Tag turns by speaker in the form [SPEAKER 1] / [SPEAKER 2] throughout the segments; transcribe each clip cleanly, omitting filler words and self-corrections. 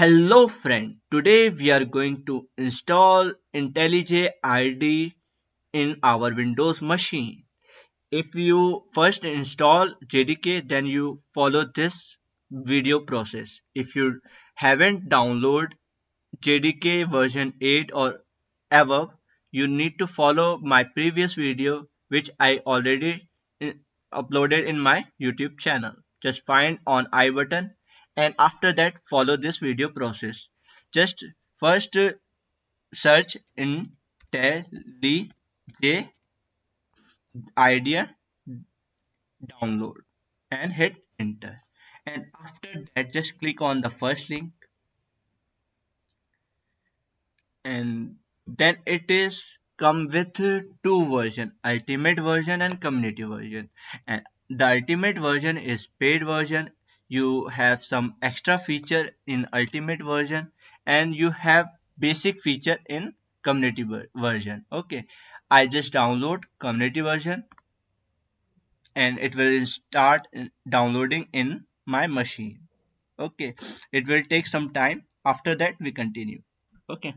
[SPEAKER 1] Hello friend, today we are going to install IntelliJ IDEA in our Windows machine. If you first install JDK, then you follow this video process. If you haven't downloaded JDK version 8 or above, you need to follow my previous video which I already i- uploaded in my YouTube channel. Just find on I button and after that follow this video process. Just first search in IntelliJ IDEA download and hit enter. And after that just click on the first link and then it is come with two version, ultimate version and community version. And the ultimate version is paid version. You have some extra feature in ultimate version and you have basic feature in community version. Okay, I just download community version and it will start downloading in my machine. Okay, it will take some time. After that we continue. Okay,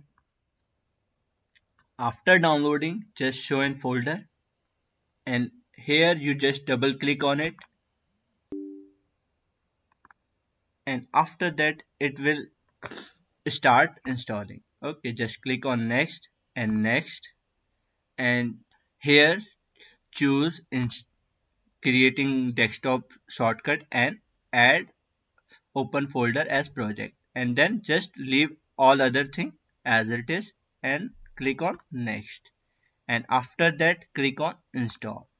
[SPEAKER 1] after downloading just show in folder and here you just double click on it and after that it will start installing. Okay, just click on next and next and here choose in creating desktop shortcut and add open folder as project and then just leave all other thing as it is and click on next and after that click on install.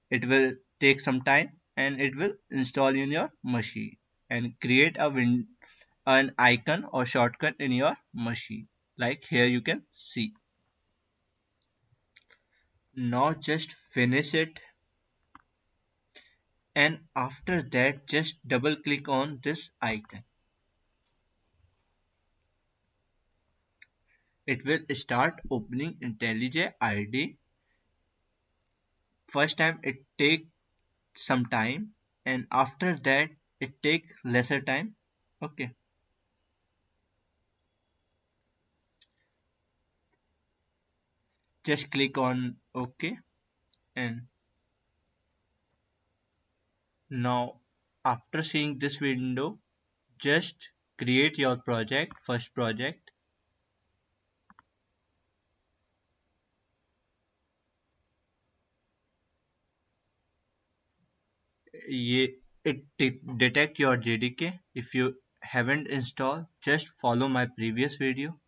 [SPEAKER 1] It will take some time and it will install in your machine and create an icon or shortcut in your machine like here you can see. Now just finish it and after that just double click on this icon. It will start opening IntelliJ ID. First time it take some time and after that it take lesser time. Okay, just click on OK and now after seeing this window just create your project, first project. It detect your JDK. If you haven't installed, just follow my previous video.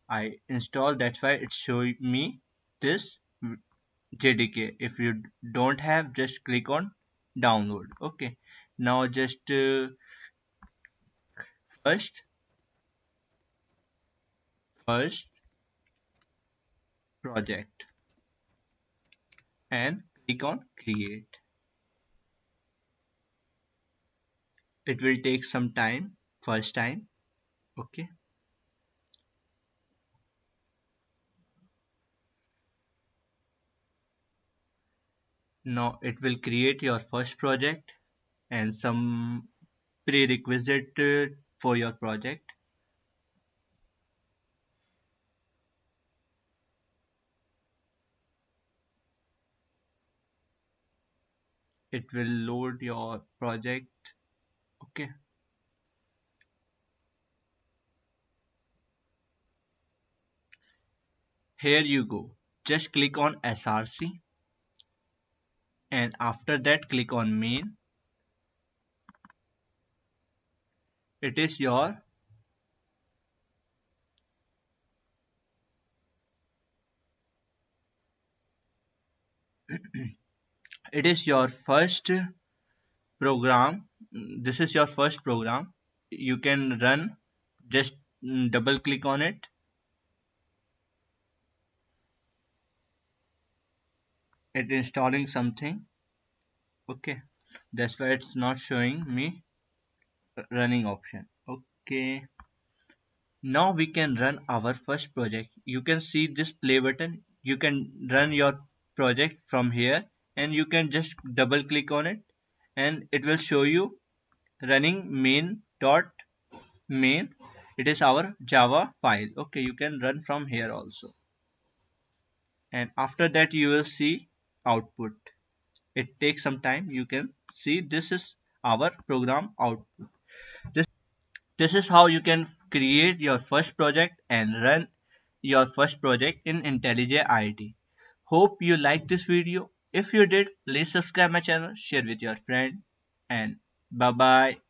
[SPEAKER 1] I installed, that's why it's showing me this JDK. If you don't have, just click on download. Okay, now just first first project and click on create. It will take some time first time. Okay, now it will create your first project and some prerequisite for your project. It will load your project. Okay, here you go. Just click on src and after that click on main. It is your it is your first program. This is your first program. You can run. Just double click on it. It installing something. Okay, that's why it's not showing me running option. Okay, now we can run our first project. You can see this play button. You can run your project from here and you can just double click on it and it will show you running main.py. main, it is our Java file. Okay, you can run from here also, and after that you will see output. It takes some time. You can see this is our program output. This is how you can create your first project and run your first project in IntelliJ IDEA. Hope you liked this video. If you did, please subscribe my channel, share with your friend, and bye bye.